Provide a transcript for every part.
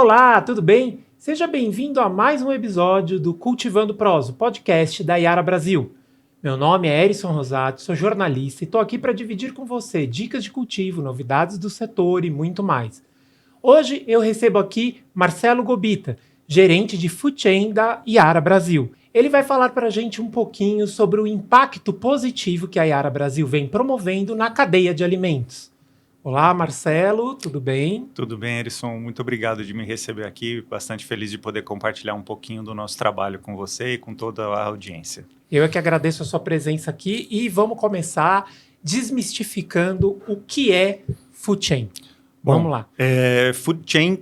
Olá, tudo bem? Seja bem-vindo a mais um episódio do Cultivando Prosa, podcast da Yara Brasil. Meu nome é Erison Rosati, sou jornalista e estou aqui para dividir com você dicas de cultivo, novidades do setor e muito mais. Hoje eu recebo aqui Marcelo Gobita, gerente de Food Chain da Yara Brasil. Ele vai falar para a gente um pouquinho sobre o impacto positivo que a Yara Brasil vem promovendo na cadeia de alimentos. Olá, Marcelo, tudo bem? Tudo bem, Erison. Muito obrigado de me receber aqui. Bastante feliz de poder compartilhar um pouquinho do nosso trabalho com você e com toda a audiência. Eu é que agradeço a sua presença aqui e vamos começar desmistificando o que é Food Chain. Vamos lá. Food Chain,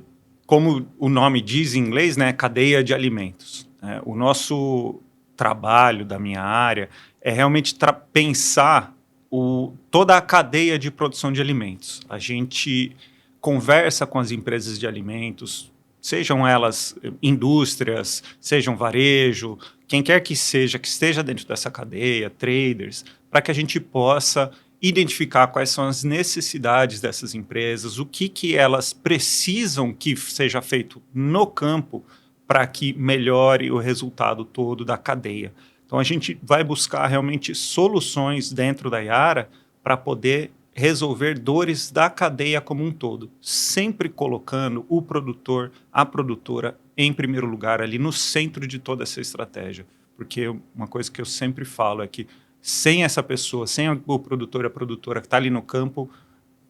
como o nome diz em inglês, né, cadeia de alimentos. O nosso trabalho da minha área é realmente pensar toda a cadeia de produção de alimentos. A gente conversa com as empresas de alimentos, sejam elas indústrias, sejam varejo, quem quer que esteja dentro dessa cadeia, traders, para que a gente possa identificar quais são as necessidades dessas empresas, o que elas precisam que seja feito no campo para que melhore o resultado todo da cadeia. Então, a gente vai buscar realmente soluções dentro da Yara para poder resolver dores da cadeia como um todo, sempre colocando o produtor, a produtora, em primeiro lugar, ali no centro de toda essa estratégia. Porque uma coisa que eu sempre falo é que sem essa pessoa, sem o produtor, a produtora que está ali no campo,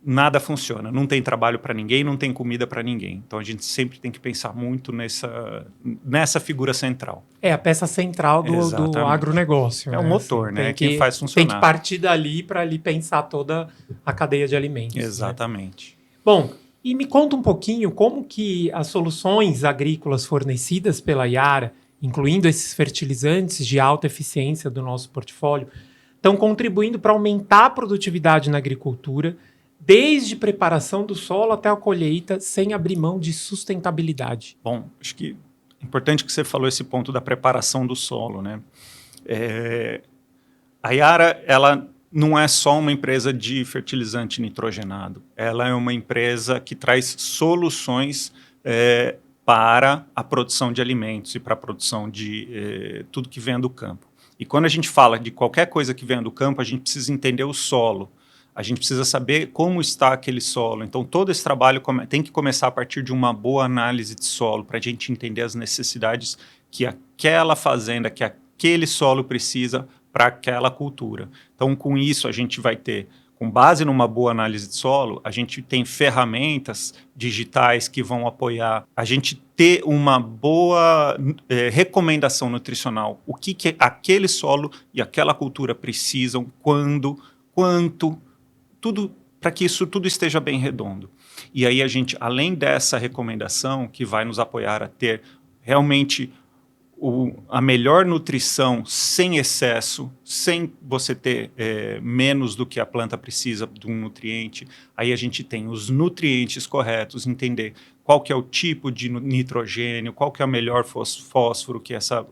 nada funciona. Não tem trabalho para ninguém, não tem comida para ninguém. Então, a gente sempre tem que pensar muito nessa figura central. É a peça central do agronegócio. É o motor, né? Quem faz funcionar. Tem que partir dali para ali pensar toda a cadeia de alimentos. Exatamente. Né? Bom, e me conta um pouquinho como que as soluções agrícolas fornecidas pela Yara, incluindo esses fertilizantes de alta eficiência do nosso portfólio, estão contribuindo para aumentar a produtividade na agricultura, desde preparação do solo até a colheita, sem abrir mão de sustentabilidade. Bom, acho que é importante que você falou esse ponto da preparação do solo, né? A Yara, ela não é só uma empresa de fertilizante nitrogenado. Ela é uma empresa que traz soluções para a produção de alimentos e para a produção de tudo que vem do campo. E quando a gente fala de qualquer coisa que vem do campo, a gente precisa entender o solo. A gente precisa saber como está aquele solo. Então, todo esse trabalho tem que começar a partir de uma boa análise de solo, para a gente entender as necessidades que aquela fazenda, que aquele solo precisa para aquela cultura. Então, com isso, a gente vai ter, com base numa boa análise de solo, a gente tem ferramentas digitais que vão apoiar a gente ter uma boa recomendação nutricional. O que aquele solo e aquela cultura precisam, quando, quanto, tudo para que isso tudo esteja bem redondo. E aí a gente, além dessa recomendação que vai nos apoiar a ter realmente a melhor nutrição sem excesso, sem você ter menos do que a planta precisa de um nutriente, aí a gente tem os nutrientes corretos, entender qual que é o tipo de nitrogênio, qual que é o melhor fósforo que essa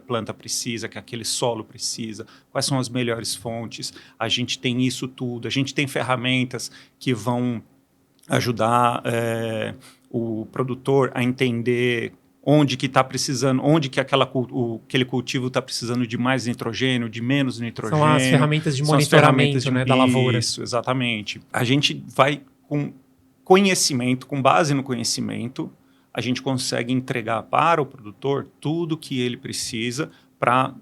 planta precisa, que aquele solo precisa, quais são as melhores fontes. A gente tem isso tudo, a gente tem ferramentas que vão ajudar o produtor a entender onde que está precisando, onde que aquele cultivo está precisando de mais nitrogênio, de menos nitrogênio. São as ferramentas de monitoramento da lavoura. Isso, exatamente. A gente vai com conhecimento, com base no conhecimento, a gente consegue entregar para o produtor tudo que ele precisa para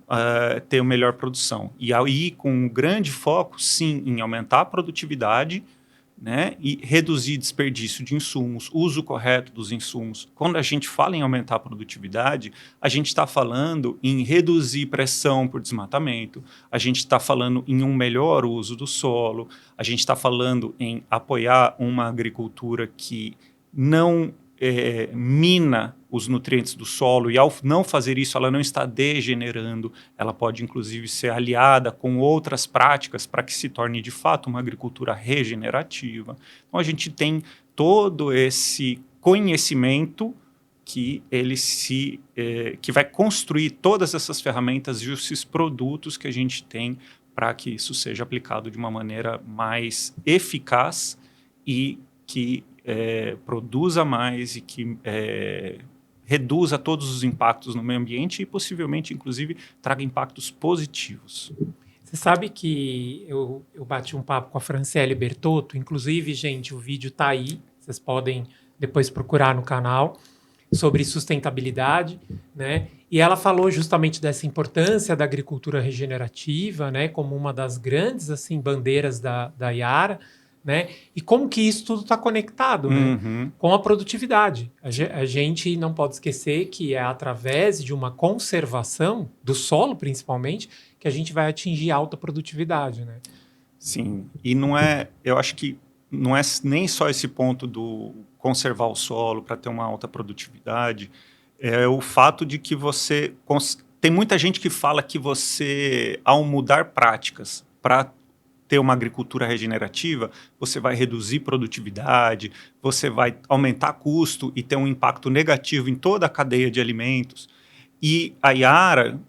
ter a melhor produção. E aí, com um grande foco, sim, em aumentar a produtividade, né, e reduzir desperdício de insumos, uso correto dos insumos. Quando a gente fala em aumentar a produtividade, a gente está falando em reduzir pressão por desmatamento, a gente está falando em um melhor uso do solo, a gente está falando em apoiar uma agricultura que não mina os nutrientes do solo, e ao não fazer isso, ela não está degenerando, ela pode inclusive ser aliada com outras práticas para que se torne de fato uma agricultura regenerativa. Então a gente tem todo esse conhecimento que que vai construir todas essas ferramentas e esses produtos que a gente tem para que isso seja aplicado de uma maneira mais eficaz e que produza mais e que reduza todos os impactos no meio ambiente e possivelmente, inclusive, traga impactos positivos. Você sabe que eu bati um papo com a Franciele Bertotto, inclusive, gente, o vídeo está aí, vocês podem depois procurar no canal, sobre sustentabilidade, né? E ela falou justamente dessa importância da agricultura regenerativa, né, como uma das grandes assim bandeiras da Yara, né? E como que isso tudo está conectado, né, com a produtividade. A gente não pode esquecer que é através de uma conservação do solo, principalmente, que a gente vai atingir alta produtividade, né? Sim, e eu acho que não é nem só esse ponto do conservar o solo para ter uma alta produtividade, é o fato de que tem muita gente que fala que você, ao mudar práticas para ter uma agricultura regenerativa, você vai reduzir produtividade, você vai aumentar custo e ter um impacto negativo em toda a cadeia de alimentos. E a Yara,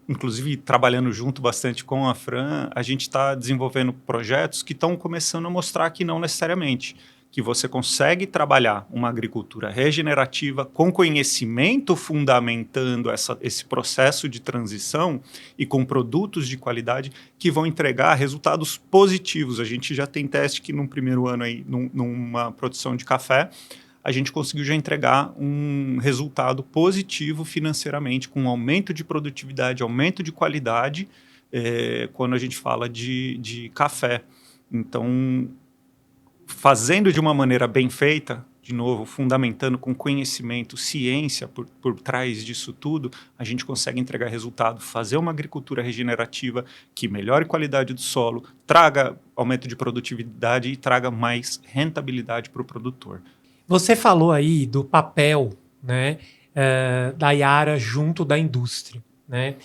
inclusive trabalhando junto bastante com a Fran, a gente está desenvolvendo projetos que estão começando a mostrar que não necessariamente, que você consegue trabalhar uma agricultura regenerativa com conhecimento fundamentando esse processo de transição e com produtos de qualidade que vão entregar resultados positivos. A gente já tem teste que no primeiro ano aí, numa produção de café, a gente conseguiu já entregar um resultado positivo financeiramente, com um aumento de produtividade, aumento de qualidade, quando a gente fala de café. Então, fazendo de uma maneira bem feita, de novo, fundamentando com conhecimento, ciência por trás disso tudo, a gente consegue entregar resultado, fazer uma agricultura regenerativa que melhore a qualidade do solo, traga aumento de produtividade e traga mais rentabilidade para o produtor. Você falou aí do papel, né, da Yara junto da indústria, né?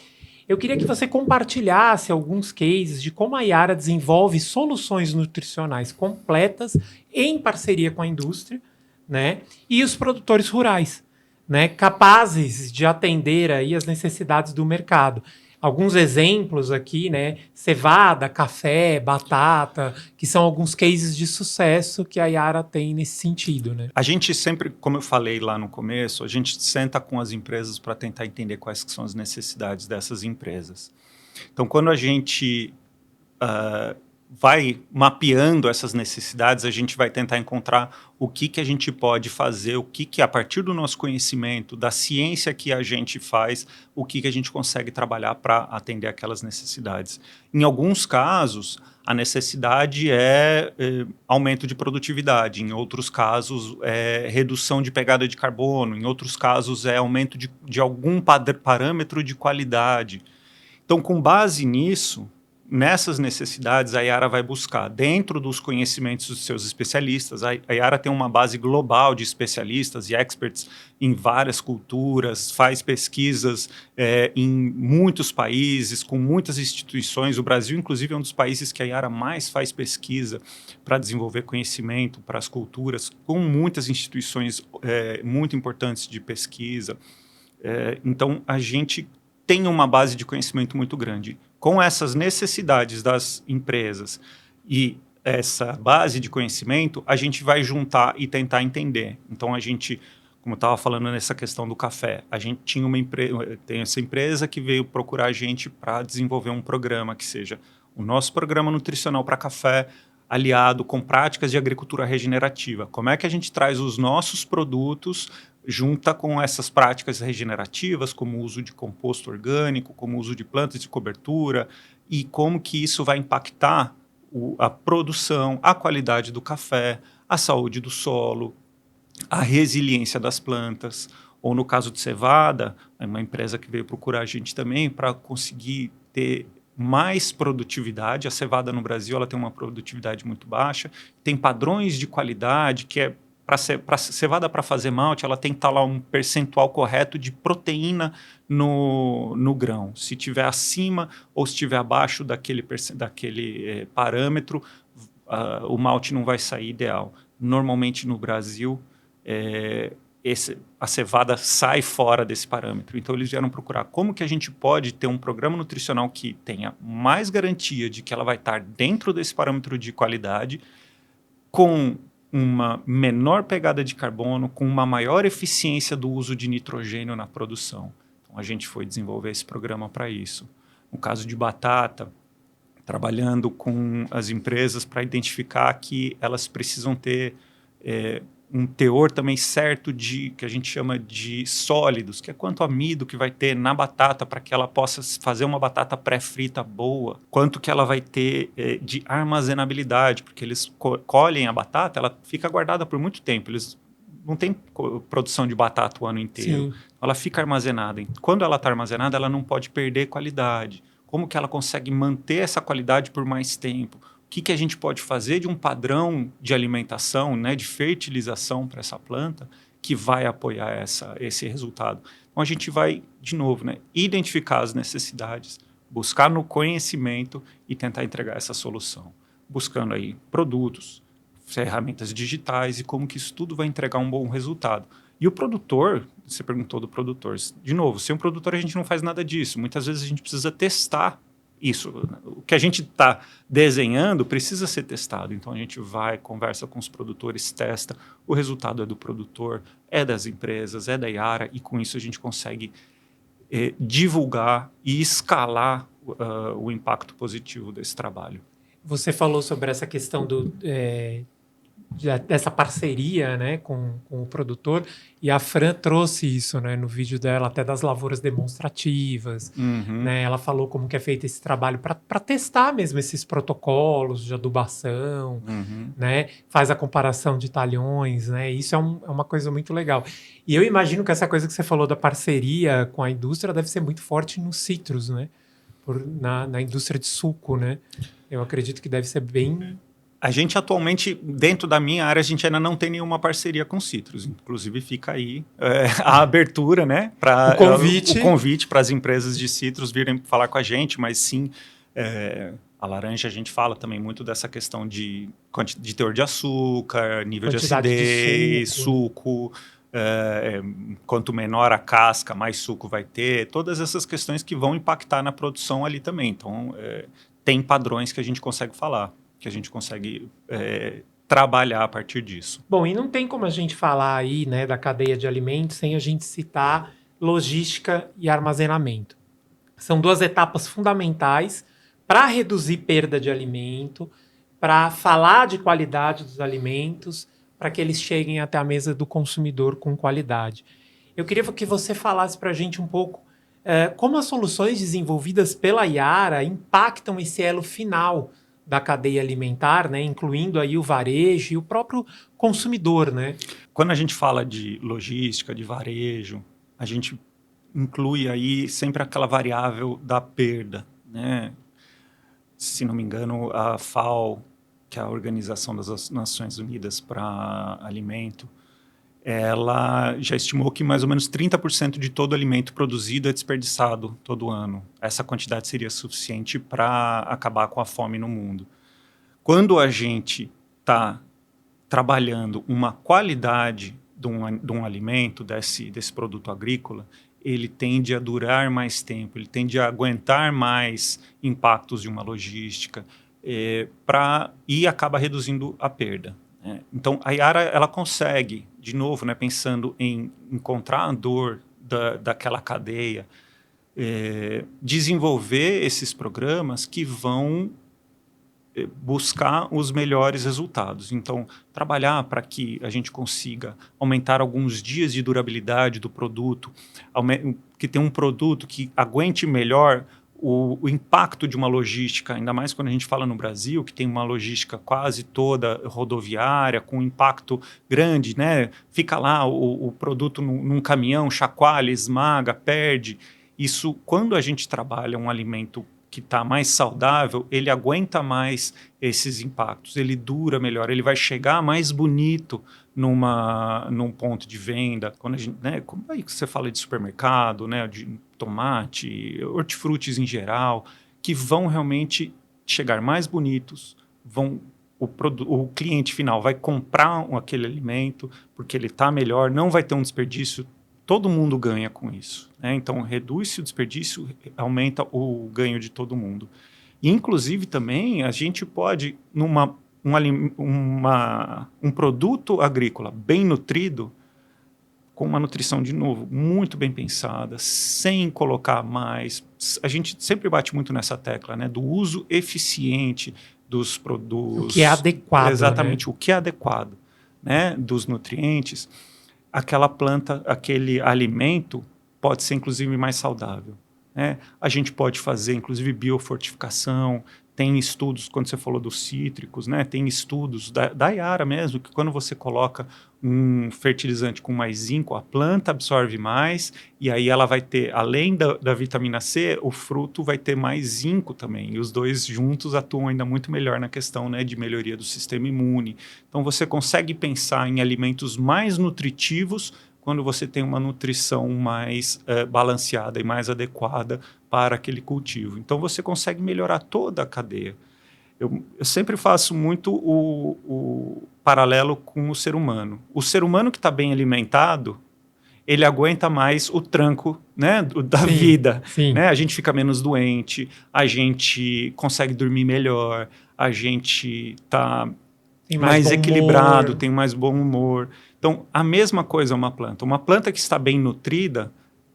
Eu queria que você compartilhasse alguns cases de como a Yara desenvolve soluções nutricionais completas em parceria com a indústria, né, e os produtores rurais, né, capazes de atender aí as necessidades do mercado. Alguns exemplos aqui, né? Cevada, café, batata, que são alguns cases de sucesso que a Yara tem nesse sentido, né? A gente sempre, como eu falei lá no começo, a gente senta com as empresas para tentar entender quais que são as necessidades dessas empresas. Então, quando a gente vai mapeando essas necessidades, a gente vai tentar encontrar o que a gente pode fazer, o que a partir do nosso conhecimento, da ciência que a gente faz, o que a gente consegue trabalhar para atender aquelas necessidades. Em alguns casos, a necessidade é aumento de produtividade, em outros casos é redução de pegada de carbono, em outros casos é aumento de algum parâmetro de qualidade. Então, com base nisso, nessas necessidades, a Yara vai buscar, dentro dos conhecimentos dos seus especialistas, a Yara tem uma base global de especialistas e experts em várias culturas, faz pesquisas em muitos países, com muitas instituições. O Brasil, inclusive, é um dos países que a Yara mais faz pesquisa para desenvolver conhecimento para as culturas, com muitas instituições muito importantes de pesquisa. Então, a gente tem uma base de conhecimento muito grande. Com essas necessidades das empresas e essa base de conhecimento, a gente vai juntar e tentar entender. Então, a gente, como eu estava falando nessa questão do café, a gente tinha tem essa empresa que veio procurar a gente para desenvolver um programa que seja o nosso programa nutricional para café, aliado com práticas de agricultura regenerativa. Como é que a gente traz os nossos produtos junta com essas práticas regenerativas, como o uso de composto orgânico, como o uso de plantas de cobertura, e como que isso vai impactar a produção, a qualidade do café, a saúde do solo, a resiliência das plantas. Ou no caso de cevada, é uma empresa que veio procurar a gente também para conseguir ter mais produtividade. A cevada no Brasil ela tem uma produtividade muito baixa, tem padrões de qualidade que é para cevada para fazer malte, ela tem que estar lá um percentual correto de proteína no grão. Se tiver acima ou se tiver abaixo daquele parâmetro, o malte não vai sair ideal. Normalmente no Brasil, a cevada sai fora desse parâmetro. Então eles vieram procurar como que a gente pode ter um programa nutricional que tenha mais garantia de que ela vai estar dentro desse parâmetro de qualidade, com uma menor pegada de carbono com uma maior eficiência do uso de nitrogênio na produção. Então, a gente foi desenvolver esse programa para isso. No caso de batata, trabalhando com as empresas para identificar que elas precisam ter um teor também certo de, que a gente chama de sólidos, que é quanto amido que vai ter na batata para que ela possa fazer uma batata pré-frita boa, quanto que ela vai ter de armazenabilidade, porque eles colhem a batata, ela fica guardada por muito tempo, eles não têm produção de batata o ano inteiro, Sim. ela fica armazenada. Quando ela está armazenada, ela não pode perder qualidade. Como que ela consegue manter essa qualidade por mais tempo? O que a gente pode fazer de um padrão de alimentação, né, de fertilização para essa planta que vai apoiar esse resultado? Então, a gente vai, de novo, né, identificar as necessidades, buscar no conhecimento e tentar entregar essa solução. Buscando aí produtos, ferramentas digitais e como que isso tudo vai entregar um bom resultado. E o produtor, você perguntou do produtor, de novo, sem um produtor a gente não faz nada disso. Muitas vezes a gente precisa testar isso. O que a gente está desenhando precisa ser testado. Então a gente vai, conversa com os produtores, testa. O resultado é do produtor, é das empresas, é da Yara, e com isso a gente consegue divulgar e escalar o impacto positivo desse trabalho. Você falou sobre essa questão dessa parceria, né, com o produtor, e a Fran trouxe isso, né, no vídeo dela, até das lavouras demonstrativas, né, ela falou como que é feito esse trabalho para testar mesmo esses protocolos de adubação, né, faz a comparação de talhões, né, isso é uma coisa muito legal. E eu imagino que essa coisa que você falou da parceria com a indústria deve ser muito forte nos citros, né, na indústria de suco, né, eu acredito que deve ser bem... A gente atualmente, dentro da minha área, a gente ainda não tem nenhuma parceria com Citrus. Inclusive fica aí a abertura, né? O convite para as empresas de Citrus virem falar com a gente, mas sim, a laranja a gente fala também muito dessa questão de teor de açúcar, nível Quantidade de acidez, de suco. Quanto menor a casca, mais suco vai ter. Todas essas questões que vão impactar na produção ali também. Então, tem padrões que a gente consegue falar, que a gente consegue trabalhar a partir disso. Bom, e não tem como a gente falar aí, né, da cadeia de alimentos sem a gente citar logística e armazenamento. São duas etapas fundamentais para reduzir perda de alimento, para falar de qualidade dos alimentos, para que eles cheguem até a mesa do consumidor com qualidade. Eu queria que você falasse para a gente um pouco como as soluções desenvolvidas pela Yara impactam esse elo final da cadeia alimentar, né, incluindo aí o varejo e o próprio consumidor, né? Quando a gente fala de logística, de varejo, a gente inclui aí sempre aquela variável da perda, né? Se não me engano, a FAO, que é a Organização das Nações Unidas para Alimento, ela já estimou que mais ou menos 30% de todo alimento produzido é desperdiçado todo ano. Essa quantidade seria suficiente para acabar com a fome no mundo. Quando a gente está trabalhando uma qualidade de um alimento, desse produto agrícola, ele tende a durar mais tempo, ele tende a aguentar mais impactos de uma logística e acaba reduzindo a perda. Então, a Yara ela consegue, de novo, né, pensando em encontrar a dor daquela cadeia, desenvolver esses programas que vão buscar os melhores resultados. Então, trabalhar para que a gente consiga aumentar alguns dias de durabilidade do produto, que tenha um produto que aguente melhor o impacto de uma logística, ainda mais quando a gente fala no Brasil, que tem uma logística quase toda rodoviária, com impacto grande, né? Fica lá o produto num caminhão, chacoalha, esmaga, perde. Isso, quando a gente trabalha um alimento que está mais saudável, ele aguenta mais esses impactos, ele dura melhor, ele vai chegar mais bonito num ponto de venda. Quando a gente, né, como aí que você fala de supermercado, né, de tomate, hortifrutis em geral, que vão realmente chegar mais bonitos, o cliente final vai comprar aquele alimento porque ele está melhor, não vai ter um desperdício. Todo mundo ganha com isso, né? Então, reduz-se o desperdício, aumenta o ganho de todo mundo. E, inclusive, também, a gente pode, numa um produto agrícola bem nutrido, com uma nutrição, de novo, muito bem pensada, sem colocar mais. A gente sempre bate muito nessa tecla, né, do uso eficiente dos produtos. O que é adequado. Exatamente, né? o que é adequado, né, dos nutrientes. Aquela planta, aquele alimento pode ser, inclusive, mais saudável. Né? A gente pode fazer, inclusive, biofortificação. Tem estudos, quando você falou dos cítricos, né? Tem estudos da Yara mesmo, que quando você coloca um fertilizante com mais zinco, a planta absorve mais, e aí ela vai ter, além da vitamina C, o fruto vai ter mais zinco também, e os dois juntos atuam ainda muito melhor na questão, né, de melhoria do sistema imune. Então você consegue pensar em alimentos mais nutritivos quando você tem uma nutrição mais balanceada e mais adequada para aquele cultivo. Então você consegue melhorar toda a cadeia. Eu sempre faço muito o paralelo com o ser humano. O ser humano que está bem alimentado, ele aguenta mais o tranco, né, da vida. Sim. Né? A gente fica menos doente, a gente consegue dormir melhor, a gente está mais equilibrado, tem mais bom humor. Então, a mesma coisa é uma planta. Uma planta que está bem nutrida,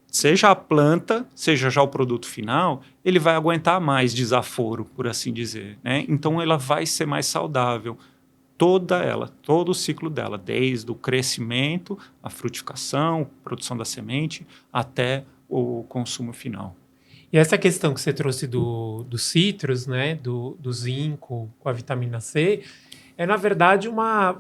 seja a planta, seja já o produto final, ele vai aguentar mais desaforo, por assim dizer. Né? Então, ela vai ser mais saudável. Toda ela, todo o ciclo dela, desde o crescimento, a frutificação, produção da semente, até o consumo final. E essa questão que você trouxe do citros, né, do zinco com a vitamina C, é, na verdade,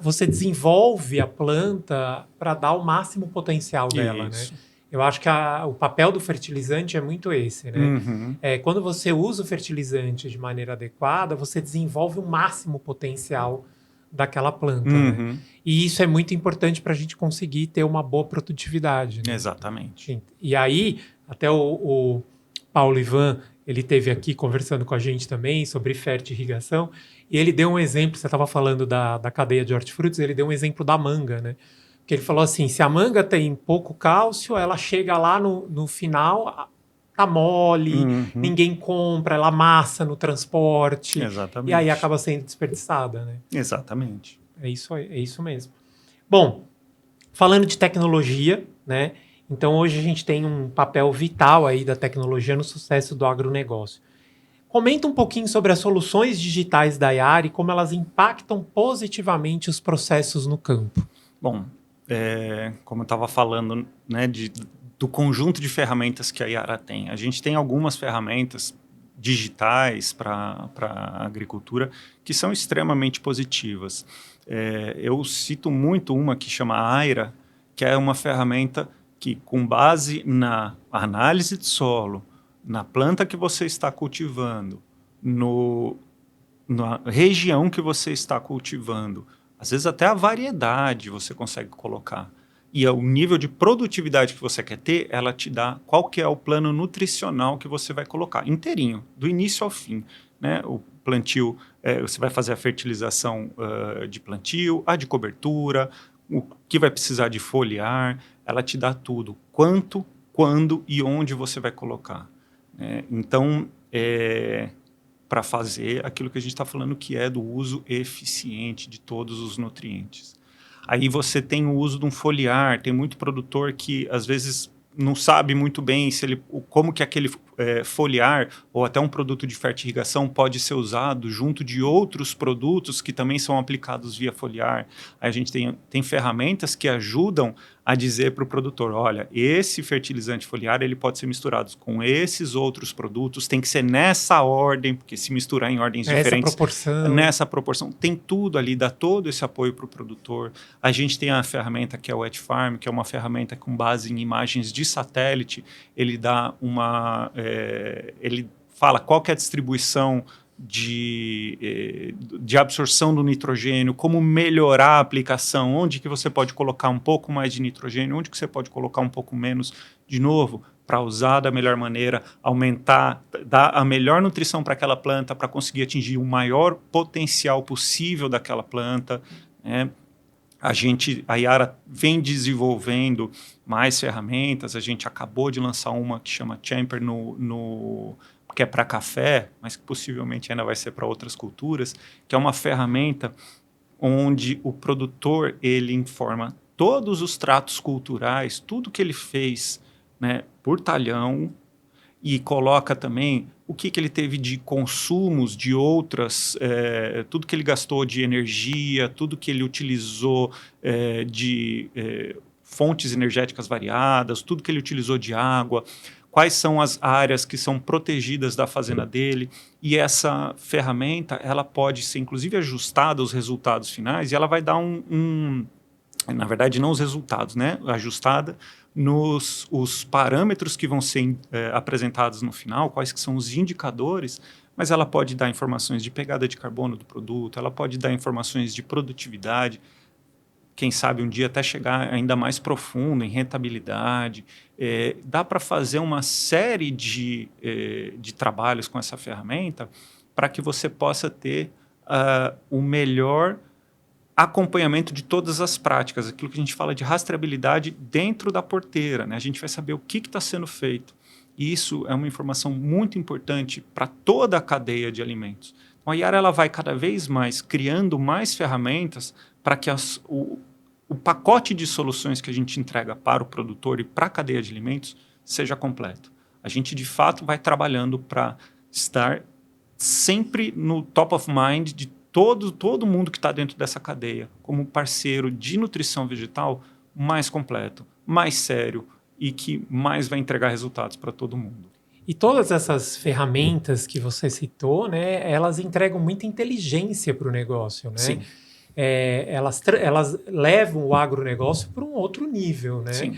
você desenvolve a planta para dar o máximo potencial dela, né? Eu acho que o papel do fertilizante é muito esse, né? Uhum. Quando você usa o fertilizante de maneira adequada, você desenvolve o máximo potencial daquela planta, né? E isso é muito importante para a gente conseguir ter uma boa produtividade. Né? Exatamente. E aí, até o Paulo Ivan, ele esteve aqui conversando com a gente também sobre fertirrigação, e ele deu um exemplo, você estava falando da cadeia de hortifrutos, ele deu um exemplo da manga, né? Que ele falou assim, se a manga tem pouco cálcio, ela chega lá no final, tá mole, ninguém compra, ela amassa no transporte, Exatamente. e aí acaba sendo desperdiçada, né? Exatamente. É isso mesmo. Bom, falando de tecnologia, né? Então hoje a gente tem um papel vital aí da tecnologia no sucesso do agronegócio. Comenta um pouquinho sobre as soluções digitais da Yara e como elas impactam positivamente os processos no campo. Bom, como eu estava falando, né, do conjunto de ferramentas que a Yara tem. A gente tem algumas ferramentas digitais para a agricultura que são extremamente positivas. Eu cito muito uma que chama Aira, que é uma ferramenta que, com base na análise de solo, na planta que você está cultivando, na região que você está cultivando, às vezes até a variedade você consegue colocar. E o nível de produtividade que você quer ter, ela te dá qual que é o plano nutricional que você vai colocar, inteirinho, do início ao fim. Né? O plantio, você vai fazer a fertilização de plantio, a de cobertura, o que vai precisar de foliar, ela te dá tudo. Quanto, quando e onde você vai colocar. Então, para fazer aquilo que a gente está falando, que é do uso eficiente de todos os nutrientes. Aí você tem o uso de um foliar, tem muito produtor que às vezes não sabe muito bem como que aquele foliar ou até um produto de fertirrigação pode ser usado junto de outros produtos que também são aplicados via foliar. Aí a gente tem ferramentas que ajudam a dizer para o produtor, olha, esse fertilizante foliar ele pode ser misturado com esses outros produtos, tem que ser nessa ordem, porque se misturar em ordens diferentes, nessa proporção, tem tudo ali, dá todo esse apoio para o produtor. A gente tem a ferramenta que é o EdFarm, que é uma ferramenta com base em imagens de satélite, ele dá ele fala qual que é a distribuição de absorção do nitrogênio, como melhorar a aplicação, onde que você pode colocar um pouco mais de nitrogênio, onde que você pode colocar um pouco menos, de novo, para usar da melhor maneira, aumentar, dar a melhor nutrição para aquela planta, para conseguir atingir o maior potencial possível daquela planta. Né? A Yara vem desenvolvendo mais ferramentas, a gente acabou de lançar uma que chama Champer que é para café, mas que possivelmente ainda vai ser para outras culturas, que é uma ferramenta onde o produtor ele informa todos os tratos culturais, tudo que ele fez, né, por talhão, e coloca também o que ele teve de consumos de outras, tudo que ele gastou de energia, tudo que ele utilizou de fontes energéticas variadas, tudo que ele utilizou de água, quais são as áreas que são protegidas da fazenda dele. E essa ferramenta ela pode ser inclusive ajustada aos resultados finais e ela vai dar na verdade, não os resultados, né? Ajustada nos os parâmetros que vão ser apresentados no final, quais que são os indicadores, mas ela pode dar informações de pegada de carbono do produto, ela pode dar informações de produtividade, quem sabe um dia até chegar ainda mais profundo em rentabilidade. Dá para fazer uma série de trabalhos com essa ferramenta para que você possa ter o melhor acompanhamento de todas as práticas, aquilo que a gente fala de rastreabilidade dentro da porteira, né? A gente vai saber o que está sendo feito. E isso é uma informação muito importante para toda a cadeia de alimentos. Então, a Yara ela vai cada vez mais criando mais ferramentas para que o pacote de soluções que a gente entrega para o produtor e para a cadeia de alimentos seja completo. A gente, de fato, vai trabalhando para estar sempre no top of mind de todo mundo que está dentro dessa cadeia, como parceiro de nutrição vegetal mais completo, mais sério e que mais vai entregar resultados para todo mundo. E todas essas ferramentas que você citou, né, elas entregam muita inteligência para o negócio, né? Sim. Elas levam o agronegócio para um outro nível, né? Sim.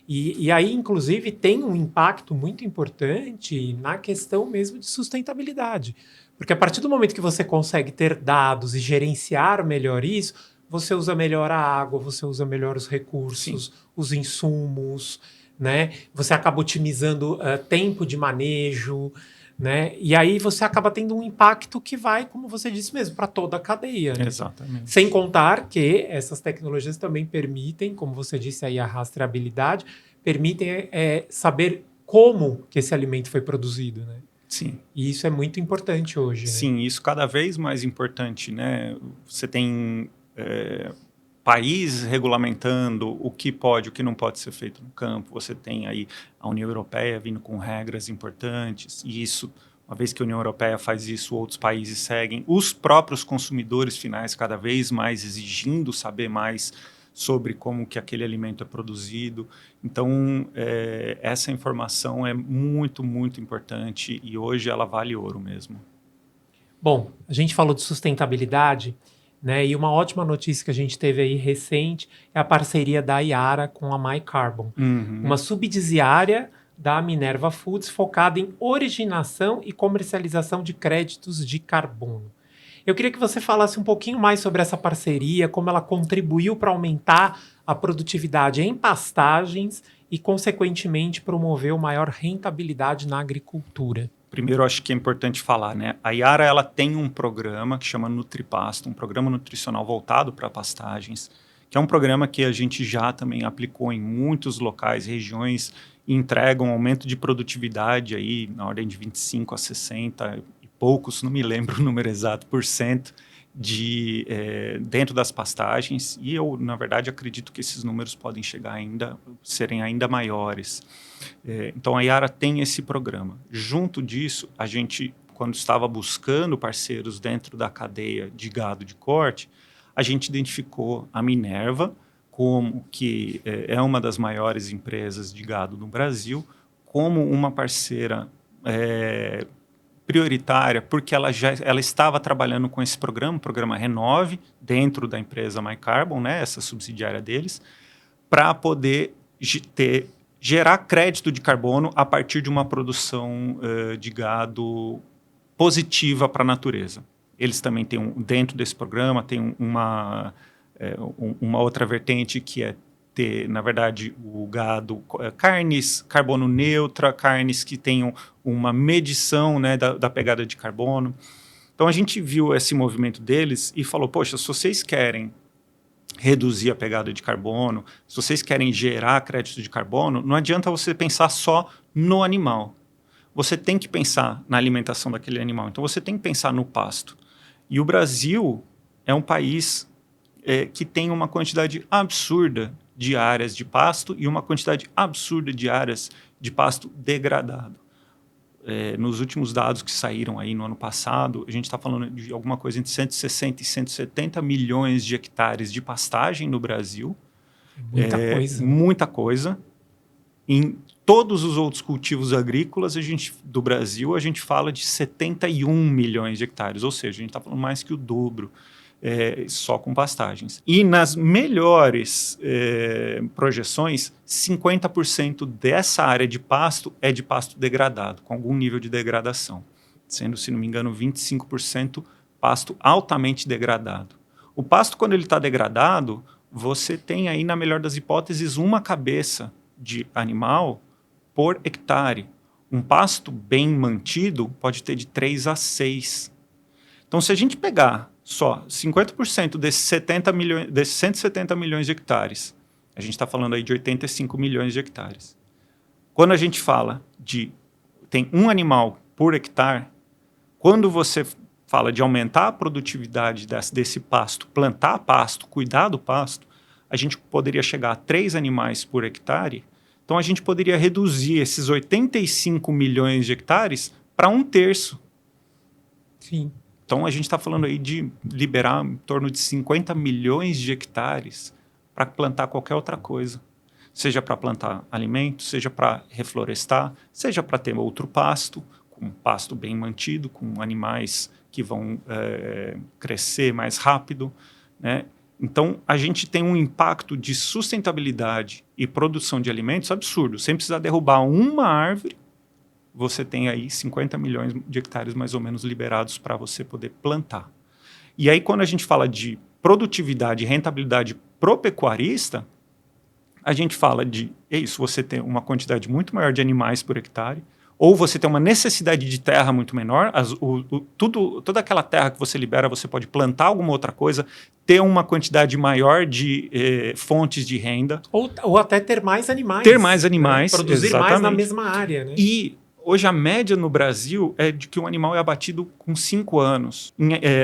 E aí, inclusive, tem um impacto muito importante na questão mesmo de sustentabilidade. Porque a partir do momento que você consegue ter dados e gerenciar melhor isso, você usa melhor a água, você usa melhor os recursos, Sim. os insumos, né? Você acaba otimizando tempo de manejo, né? E aí você acaba tendo um impacto que vai, como você disse mesmo, para toda a cadeia. Né? Exatamente. Sem contar que essas tecnologias também permitem, como você disse aí, a rastreabilidade, permitem saber como que esse alimento foi produzido, né? Sim. E isso é muito importante hoje. Sim, né? Isso cada vez mais importante, né? Você tem países regulamentando o que pode, o que não pode ser feito no campo. Você tem aí a União Europeia vindo com regras importantes. E isso, uma vez que a União Europeia faz isso, outros países seguem. Os próprios consumidores finais cada vez mais exigindo saber mais sobre como que aquele alimento é produzido. Então, essa informação é muito, muito importante e hoje ela vale ouro mesmo. Bom, a gente falou de sustentabilidade, né? E uma ótima notícia que a gente teve aí recente é a parceria da Yara com a MyCarbon, uma subsidiária da Minerva Foods focada em originação e comercialização de créditos de carbono. Eu queria que você falasse um pouquinho mais sobre essa parceria, como ela contribuiu para aumentar a produtividade em pastagens e, consequentemente, promover uma maior rentabilidade na agricultura. Primeiro, acho que é importante falar, né? A Yara ela tem um programa que chama NutriPasto, um programa nutricional voltado para pastagens, que é um programa que a gente já também aplicou em muitos locais, regiões, e entrega um aumento de produtividade aí na ordem de 25 a 60 e poucos, não me lembro o número exato, por cento dentro das pastagens. E eu, na verdade, acredito que esses números podem serem ainda maiores. Então, a Yara tem esse programa. Junto disso, a gente, quando estava buscando parceiros dentro da cadeia de gado de corte, a gente identificou a Minerva, como que é uma das maiores empresas de gado no Brasil, como uma parceira prioritária, porque ela estava trabalhando com esse programa, o programa Renove, dentro da empresa MyCarbon, né, essa subsidiária deles, para poder gerar crédito de carbono a partir de uma produção de gado positiva para a natureza. Eles também têm, dentro desse programa, tem uma outra vertente que é ter, na verdade, o gado, carnes carbono neutra, carnes que tenham uma medição, né, da pegada de carbono. Então, a gente viu esse movimento deles e falou, poxa, se vocês querem reduzir a pegada de carbono, se vocês querem gerar crédito de carbono, não adianta você pensar só no animal. você tem que pensar na alimentação daquele animal. Então, você tem que pensar no pasto. E o Brasil é um país que tem uma quantidade absurda de áreas de pasto e uma quantidade absurda de áreas de pasto degradado. Nos últimos dados que saíram aí no ano passado, a gente está falando de alguma coisa entre 160 e 170 milhões de hectares de pastagem no Brasil. Muita coisa. Muita coisa. Em todos os outros cultivos agrícolas do Brasil, a gente fala de 71 milhões de hectares, ou seja, a gente está falando mais que o dobro só com pastagens. E nas melhores projeções, 50% dessa área de pasto é de pasto degradado, com algum nível de degradação, sendo, se não me engano, 25% pasto altamente degradado. O pasto, quando ele está degradado, você tem aí, na melhor das hipóteses, uma cabeça de animal por hectare. Um pasto bem mantido pode ter de 3 a 6. Então, se a gente pegar só 50% desses 170 milhões de hectares, a gente está falando aí de 85 milhões de hectares. Quando a gente fala tem um animal por hectare, quando você fala de aumentar a produtividade desse pasto, plantar pasto, cuidar do pasto, a gente poderia chegar a 3 animais por hectare. Então, a gente poderia reduzir esses 85 milhões de hectares para 1/3. Sim. Então, a gente está falando aí de liberar em torno de 50 milhões de hectares para plantar qualquer outra coisa. Seja para plantar alimentos, seja para reflorestar, seja para ter outro pasto, com pasto bem mantido, com animais que vão crescer mais rápido, né? Então, a gente tem um impacto de sustentabilidade e produção de alimentos absurdo. Sem precisar derrubar uma árvore, você tem aí 50 milhões de hectares mais ou menos liberados para você poder plantar. E aí, quando a gente fala de produtividade e rentabilidade pro pecuarista, a gente fala você tem uma quantidade muito maior de animais por hectare, ou você tem uma necessidade de terra muito menor, toda aquela terra que você libera, você pode plantar alguma outra coisa, ter uma quantidade maior de fontes de renda. Ou até ter mais animais. Ter mais animais, né? Produzir exatamente. mais na mesma área. Né? E hoje a média no Brasil é de que um animal é abatido com 5 anos.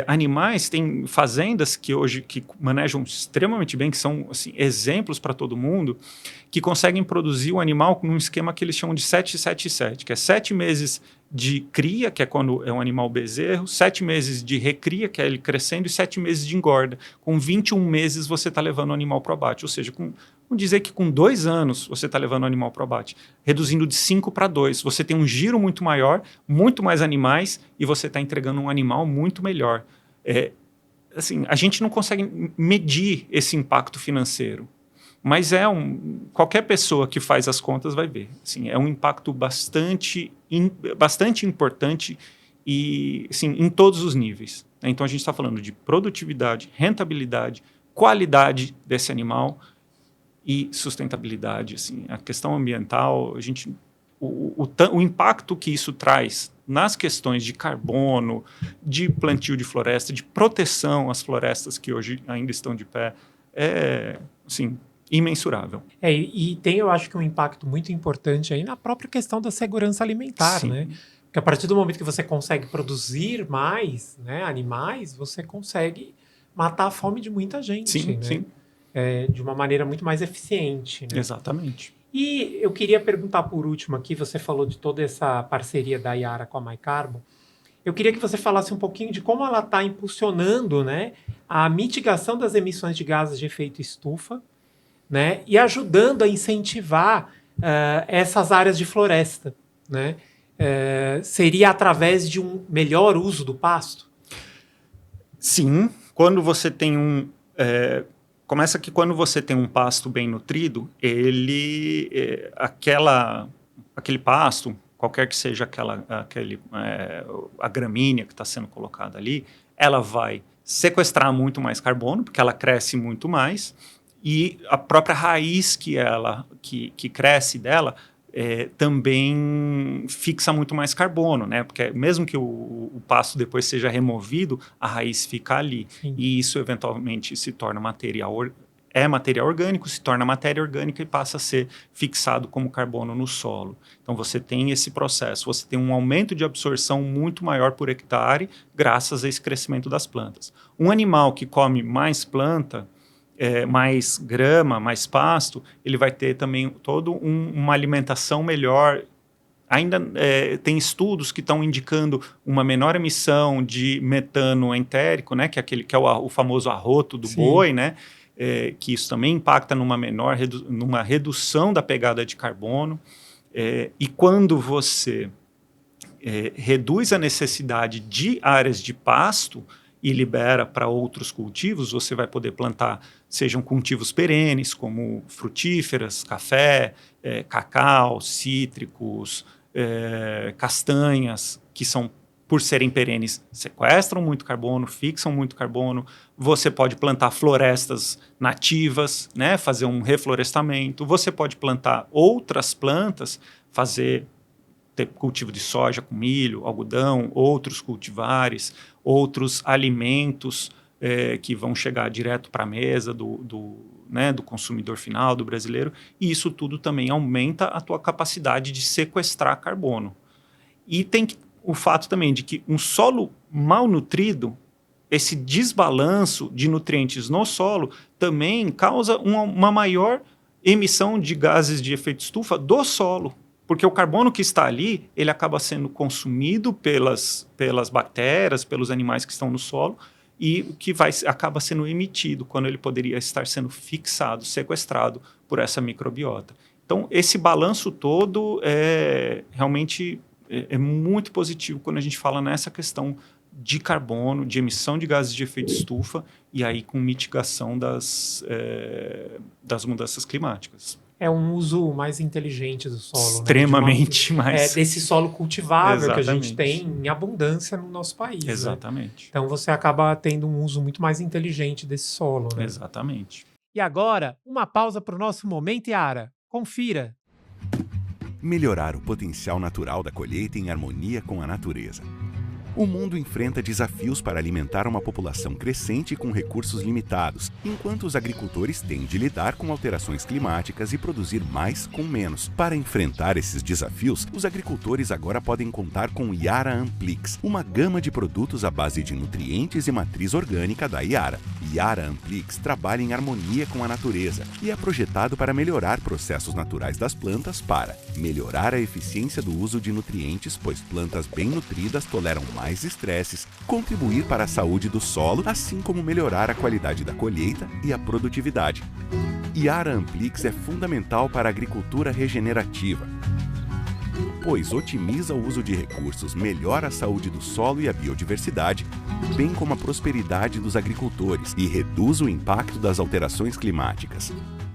Animais, tem fazendas que hoje que manejam extremamente bem, que são assim, exemplos para todo mundo, que conseguem produzir o animal num esquema que eles chamam de 7-7-7, que é 7 meses de cria, que é quando é um animal bezerro, 7 meses de recria, que é ele crescendo, e 7 meses de engorda. Com 21 meses você está levando o animal para o abate, ou seja, vamos dizer que com 2 anos você está levando o animal para o abate, reduzindo de 5 para 2. Você tem um giro muito maior, muito mais animais, e você está entregando um animal muito melhor. Assim, a gente não consegue medir esse impacto financeiro, mas qualquer pessoa que faz as contas vai ver. Assim, é um impacto bastante importante e, assim, em todos os níveis. Então, a gente está falando de produtividade, rentabilidade, qualidade desse animal e sustentabilidade. Assim, a questão ambiental, o impacto que isso traz nas questões de carbono, de plantio de floresta, de proteção às florestas que hoje ainda estão de pé, é, assim, imensurável. E tem, eu acho que um impacto muito importante aí na própria questão da segurança alimentar, Sim. né? Porque a partir do momento que você consegue produzir mais, né, animais, você consegue matar a fome de muita gente, Sim, né? sim. De uma maneira muito mais eficiente. Né? Exatamente. E eu queria perguntar por último aqui, você falou de toda essa parceria da Yara com a MyCarbon. Eu queria que você falasse um pouquinho de como ela está impulsionando, né, a mitigação das emissões de gases de efeito estufa, né, e ajudando a incentivar essas áreas de floresta. Né? Seria através de um melhor uso do pasto? Sim, quando você tem começa que quando você tem um pasto bem nutrido, aquele pasto, qualquer que seja a gramínea que está sendo colocada ali, ela vai sequestrar muito mais carbono, porque ela cresce muito mais, e a própria raiz que cresce dela também fixa muito mais carbono, né? Porque mesmo que o pasto depois seja removido, a raiz fica ali. Sim. E isso eventualmente se torna material é material orgânico, se torna matéria orgânica e passa a ser fixado como carbono no solo. Então você tem esse processo, você tem um aumento de absorção muito maior por hectare graças a esse crescimento das plantas. Um animal que come mais planta, mais grama, mais pasto, ele vai ter também toda uma alimentação melhor. Ainda tem estudos que estão indicando uma menor emissão de metano entérico, né, que é o famoso arroto do boi, né, que isso também impacta numa redução da pegada de carbono. E quando você reduz a necessidade de áreas de pasto e libera para outros cultivos, você vai poder plantar, sejam cultivos perenes, como frutíferas, café, cacau, cítricos, castanhas, que são, por serem perenes, sequestram muito carbono, fixam muito carbono. Você pode plantar florestas nativas, né, fazer um reflorestamento. Você pode plantar outras plantas, ter cultivo de soja com milho, algodão, outros cultivares, outros alimentos que vão chegar direto para a mesa do consumidor final, do brasileiro, e isso tudo também aumenta a tua capacidade de sequestrar carbono. E tem o fato também de que um solo mal nutrido, esse desbalanço de nutrientes no solo, também causa uma maior emissão de gases de efeito estufa do solo. Porque o carbono que está ali, ele acaba sendo consumido pelas bactérias, pelos animais que estão no solo, e que acaba sendo emitido quando ele poderia estar sendo fixado, sequestrado por essa microbiota. Então, esse balanço todo realmente é muito positivo quando a gente fala nessa questão de carbono, de emissão de gases de efeito estufa, e aí com mitigação das mudanças climáticas. É um uso mais inteligente do solo. Extremamente mais. Desse solo cultivável. Exatamente. Que a gente tem em abundância no nosso país. Exatamente. Né? Então você acaba tendo um uso muito mais inteligente desse solo. Né? Exatamente. E agora, uma pausa para o nosso Momento Iara. Confira. Melhorar o potencial natural da colheita em harmonia com a natureza. O mundo enfrenta desafios para alimentar uma população crescente com recursos limitados, enquanto os agricultores têm de lidar com alterações climáticas e produzir mais com menos. Para enfrentar esses desafios, os agricultores agora podem contar com o Yara Amplix, uma gama de produtos à base de nutrientes e matriz orgânica da Yara. Yara Amplix trabalha em harmonia com a natureza e é projetado para melhorar processos naturais das plantas para melhorar a eficiência do uso de nutrientes, pois plantas bem nutridas toleram mais estresses, contribuir para a saúde do solo, assim como melhorar a qualidade da colheita e a produtividade. Yara Amplix é fundamental para a agricultura regenerativa, pois otimiza o uso de recursos, melhora a saúde do solo e a biodiversidade, bem como a prosperidade dos agricultores e reduz o impacto das alterações climáticas.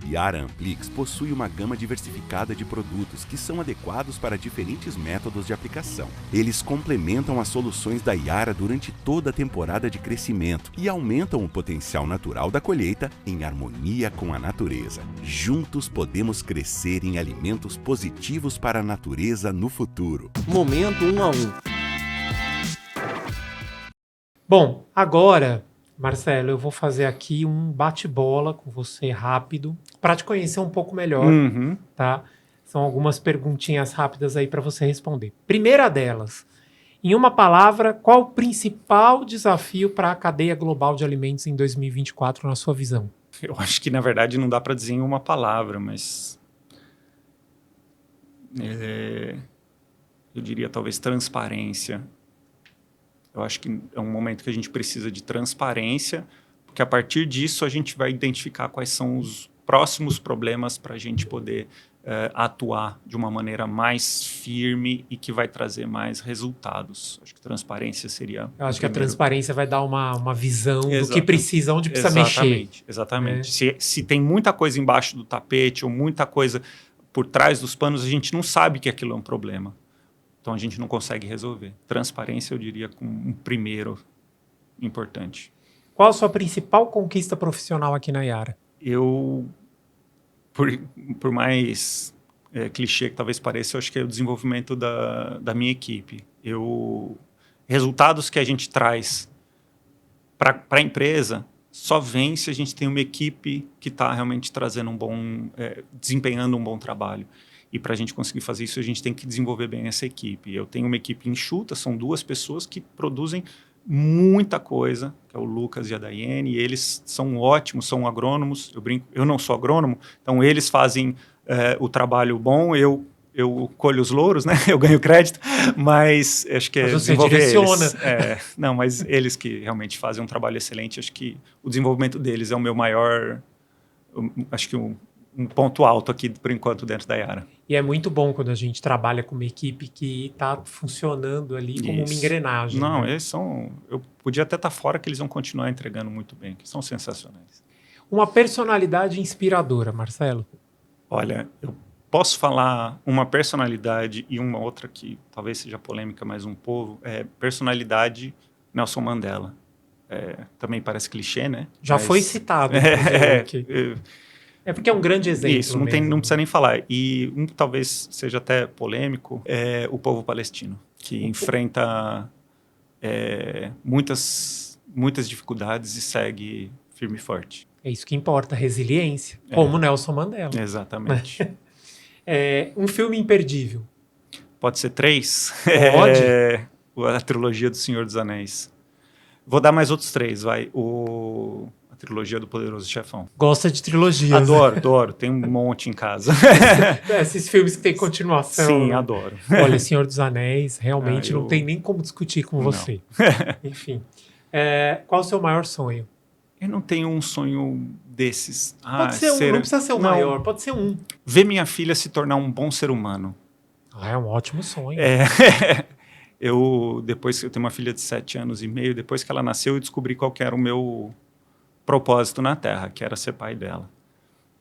Yara Amplix possui uma gama diversificada de produtos que são adequados para diferentes métodos de aplicação. Eles complementam as soluções da Yara durante toda a temporada de crescimento e aumentam o potencial natural da colheita em harmonia com a natureza. Juntos podemos crescer em alimentos positivos para a natureza no futuro. Momento 1 a 1. Bom, agora, Marcelo, eu vou fazer aqui um bate-bola com você rápido para te conhecer um pouco melhor, tá? São algumas perguntinhas rápidas aí para você responder. Primeira delas, em uma palavra, qual o principal desafio para a cadeia global de alimentos em 2024 na sua visão? Eu acho que, na verdade, não dá para dizer em uma palavra, mas eu diria talvez transparência. Eu acho que é um momento que a gente precisa de transparência, porque a partir disso a gente vai identificar quais são os próximos problemas para a gente poder atuar de uma maneira mais firme e que vai trazer mais resultados. Acho que transparência seria... Eu acho que a transparência vai dar uma visão do que precisa, onde precisa mexer. Exatamente. Se tem muita coisa embaixo do tapete ou muita coisa por trás dos panos, a gente não sabe que aquilo é um problema. Então, a gente não consegue resolver. Transparência, eu diria, como um primeiro importante. Qual a sua principal conquista profissional aqui na Yara? Por mais clichê que talvez pareça, eu acho que é o desenvolvimento da minha equipe. Resultados que a gente traz para a empresa só vem se a gente tem uma equipe que está realmente trazendo desempenhando um bom trabalho. E para a gente conseguir fazer isso, a gente tem que desenvolver bem essa equipe. Eu tenho uma equipe enxuta, são 2 pessoas que produzem muita coisa, que é o Lucas e a Daiane, e eles são ótimos, são agrônomos. Eu não sou agrônomo, então eles fazem o trabalho bom, eu colho os louros, né? Eu ganho crédito, mas acho que Mas você desenvolver direciona. eles. Não, mas eles que realmente fazem um trabalho excelente, acho que o desenvolvimento deles é o meu maior, acho que um ponto alto aqui, por enquanto, dentro da Yara. E é muito bom quando a gente trabalha com uma equipe que está funcionando ali como uma engrenagem. Não, né? eles são... Eu podia até estar fora que eles vão continuar entregando muito bem, que são sensacionais. Uma personalidade inspiradora, Marcelo. Olha, eu posso falar uma personalidade e uma outra que talvez seja polêmica, mas um povo, personalidade Nelson Mandela. Também parece clichê, né? Já foi citado. É porque é um grande exemplo. Isso, não precisa nem falar. E talvez seja até polêmico, é o povo palestino, que enfrenta muitas dificuldades e segue firme e forte. É isso que importa, resiliência, como Nelson Mandela. Exatamente. Um filme imperdível. Pode ser 3? Pode. A trilogia do Senhor dos Anéis. Vou dar mais outros 3, vai. A trilogia do Poderoso Chefão. Gosta de trilogias. Adoro. Tem um monte em casa. Esses filmes que tem continuação. Sim, né? adoro. Olha, Senhor dos Anéis, realmente não tem nem como discutir com você. Enfim. Qual o seu maior sonho? Eu não tenho um sonho desses. Pode ser um, não precisa ser o maior, pode ser um. Ver minha filha se tornar um bom ser humano. É um ótimo sonho. Depois que eu tenho uma filha de 7 anos e meio, depois que ela nasceu, eu descobri qual que era o meu propósito na Terra, que era ser pai dela.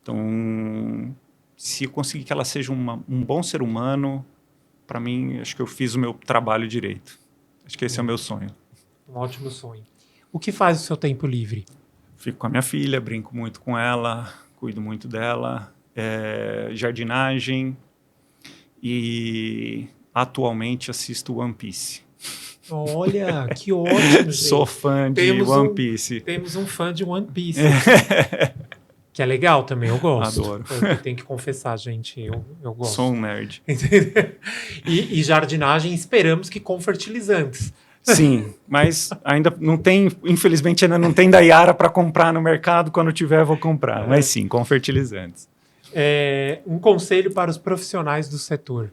Então, se eu conseguir que ela seja um bom ser humano, para mim, acho que eu fiz o meu trabalho direito. Acho que esse é o meu sonho. Um ótimo sonho. O que faz o seu tempo livre? Fico com a minha filha, brinco muito com ela, cuido muito dela, jardinagem e atualmente assisto One Piece. Olha, que ótimo, gente. Sou fã de One Piece. Temos um fã de One Piece. Que é legal também, eu gosto. Adoro. Eu tenho que confessar, gente, eu gosto. Sou um nerd. E jardinagem, esperamos que com fertilizantes. Sim, mas ainda não tem, infelizmente ainda não tem da Yara para comprar no mercado, quando tiver vou comprar, mas sim, com fertilizantes. Um conselho para os profissionais do setor.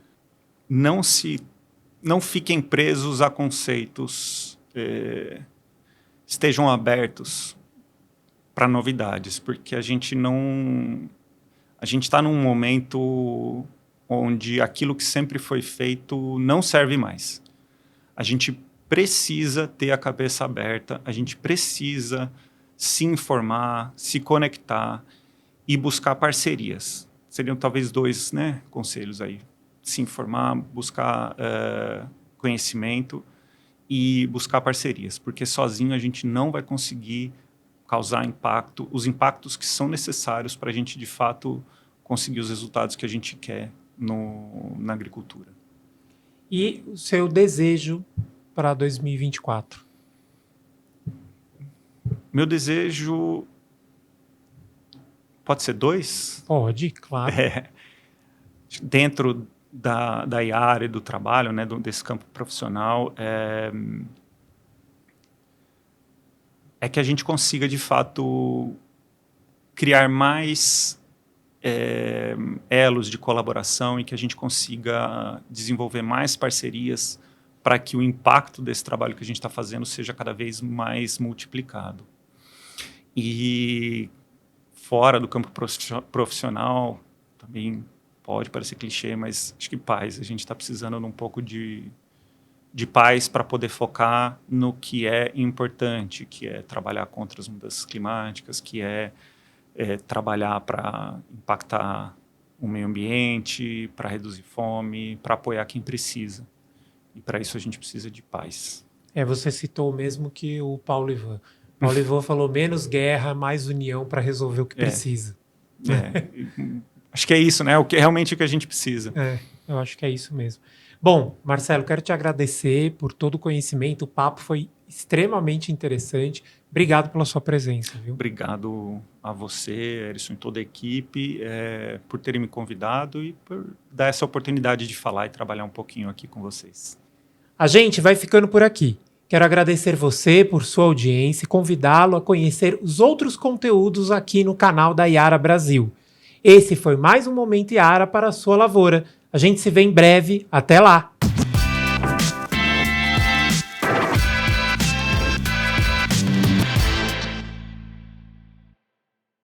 Não fiquem presos a conceitos, estejam abertos para novidades, porque a gente está num momento onde aquilo que sempre foi feito não serve mais. A gente precisa ter a cabeça aberta, a gente precisa se informar, se conectar e buscar parcerias. Seriam talvez 2, conselhos aí. Se informar, buscar conhecimento e buscar parcerias, porque sozinho a gente não vai conseguir causar impacto, os impactos que são necessários para a gente, de fato, conseguir os resultados que a gente quer na agricultura. E o seu desejo para 2024? Meu desejo... Pode ser 2? Pode, claro. Dentro da Yara e do trabalho, desse campo profissional, é que a gente consiga, de fato, criar mais elos de colaboração e que a gente consiga desenvolver mais parcerias para que o impacto desse trabalho que a gente está fazendo seja cada vez mais multiplicado. E fora do campo profissional, também pode parecer clichê, mas acho que paz. A gente está precisando de um pouco de paz para poder focar no que é importante, que é trabalhar contra as mudanças climáticas, que é trabalhar para impactar o meio ambiente, para reduzir fome, para apoiar quem precisa. E para isso a gente precisa de paz. Você citou mesmo que o Paulo Ivan. Paulo Ivan falou menos guerra, mais união para resolver o que precisa. Acho que é isso, né? Realmente o que a gente precisa. Eu acho que é isso mesmo. Bom, Marcelo, quero te agradecer por todo o conhecimento. O papo foi extremamente interessante. Obrigado pela sua presença, viu? Obrigado a você, Erison, e toda a equipe, por terem me convidado e por dar essa oportunidade de falar e trabalhar um pouquinho aqui com vocês. A gente vai ficando por aqui. Quero agradecer você por sua audiência e convidá-lo a conhecer os outros conteúdos aqui no canal da Yara Brasil. Esse foi mais um Momento Yara para a sua lavoura. A gente se vê em breve. Até lá!